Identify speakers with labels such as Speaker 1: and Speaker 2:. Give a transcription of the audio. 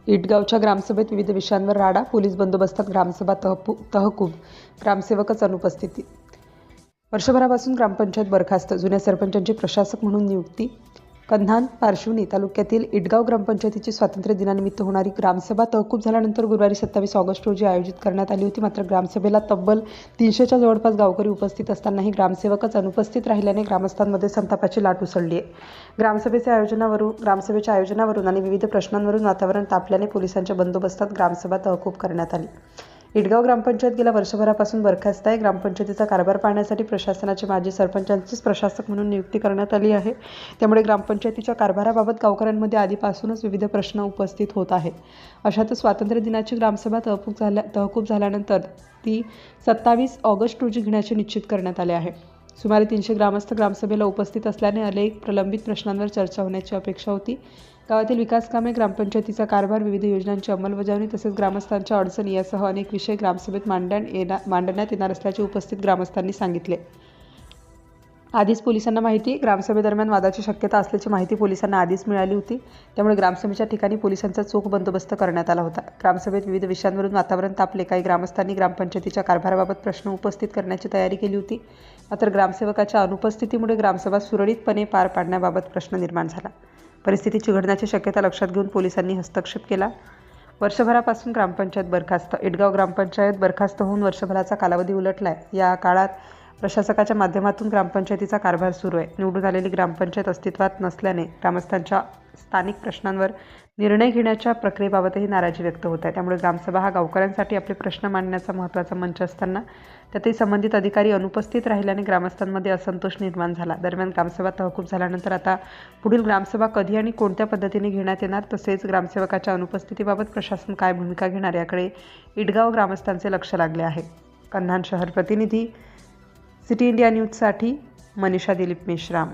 Speaker 1: इटगावच्या ग्रामसभेत विविध विषयांवर राडा, पोलीस बंदोबस्तात ग्रामसभा तहकूब, ग्रामसेवकच अनुपस्थिती. वर्षभरापासून ग्रामपंचायत बरखास्त, जुन्या सरपंचांची प्रशासक म्हणून नियुक्ती. कन्हान, पारशिवनी तालुक्यातील इटगाव ग्रामपंचायतीची स्वातंत्र्य दिनानिमित्त होणारी ग्रामसभा तहकूब झाल्यानंतर गुरुवारी 27 ऑगस्ट रोजी आयोजित करण्यात आली होती. मात्र ग्रामसभेला तब्बल 300च्या जवळपास गावकरी उपस्थित असतानाही ग्रामसेवकच अनुपस्थित राहिल्याने ग्रामस्थांमध्ये संतापाची लाट उसळली आहे. ग्रामसभेच्या आयोजनावरून आणि विविध प्रश्नांवरून वातावरण तापल्याने पोलिसांच्या बंदोबस्तात ग्रामसभा तहकूब करण्यात आली. इटगाव ग्रामपंचायत गेल्या वर्षभरापासून बरखास्त आहे. ग्रामपंचायतीचा कारभार पाहण्यासाठी प्रशासनाचे माजी सरपंचांचीच प्रशासक म्हणून नियुक्ती करण्यात आली आहे. त्यामुळे ग्रामपंचायतीच्या कारभाराबाबत गावकऱ्यांमध्ये आधीपासूनच विविध प्रश्न उपस्थित होत आहेत. अशातच स्वातंत्र्य दिनाची ग्रामसभा तहकूब झाल्यानंतर ती 27 ऑगस्ट रोजी घेण्याचे निश्चित करण्यात आले आहे. सुमारे 300 ग्रामस्थ ग्रामसभेला उपस्थित असल्याने अनेक प्रलंबित प्रश्नांवर चर्चा होण्याची अपेक्षा होती. गावातील विकासकामे, ग्रामपंचायतीचा कारभार, विविध योजनांची अंमलबजावणी तसेच ग्रामस्थांच्या अडचणी यासह अनेक विषय ग्रामसभेत मांडण्यात येणार असल्याचे उपस्थित ग्रामस्थांनी सांगितले. आधीच पोलिसांना माहिती, ग्रामसभेदरम्यान वादाची शक्यता असल्याची माहिती पोलिसांना आधीच मिळाली होती. त्यामुळे ग्रामसभेच्या ठिकाणी पोलिसांचा चोख बंदोबस्त करण्यात आला होता. ग्रामसभेत विविध विषयांवरून वातावरण तापले. काही ग्रामस्थांनी ग्रामपंचायतीच्या कारभाराबाबत प्रश्न उपस्थित करण्याची तयारी केली होती. मात्र ग्रामसेवकाच्या अनुपस्थितीमुळे ग्रामसभा सुरळीतपणे पार पाडण्याबाबत प्रश्न निर्माण झाला. परिस्थिती चिघळण्याची शक्यता लक्षात घेऊन पोलिसांनी हस्तक्षेप केला. वर्षभरापासून ग्रामपंचायत बरखास्त. इटगाव ग्रामपंचायत बरखास्त होऊन वर्षभराचा कालावधी उलटलाय. या काळात प्रशासकाच्या माध्यमातून ग्रामपंचायतीचा कारभार सुरू आहे. निवडून आलेली ग्रामपंचायत अस्तित्वात नसल्याने ग्रामस्थांच्या स्थानिक प्रश्नांवर निर्णय घेण्याच्या प्रक्रियेबाबतही नाराजी व्यक्त होत आहे. त्यामुळे ग्रामसभा हा गावकऱ्यांसाठी आपले प्रश्न मांडण्याचा महत्त्वाचा मंच असताना त्यातही संबंधित अधिकारी अनुपस्थित राहिल्याने ग्रामस्थांमध्ये असंतोष निर्माण झाला. दरम्यान ग्रामसभा तहकूब झाल्यानंतर आता पुढील ग्रामसभा कधी आणि कोणत्या पद्धतीने घेण्यात येणार, तसेच ग्रामसेवकाच्या अनुपस्थितीबाबत प्रशासन काय भूमिका घेणार याकडे इटगाव ग्रामस्थांचे लक्ष लागले आहे. कन्हान शहर प्रतिनिधी, सिटी इंडिया न्यूजसाठी मनीषा दिलीप मेश्राम.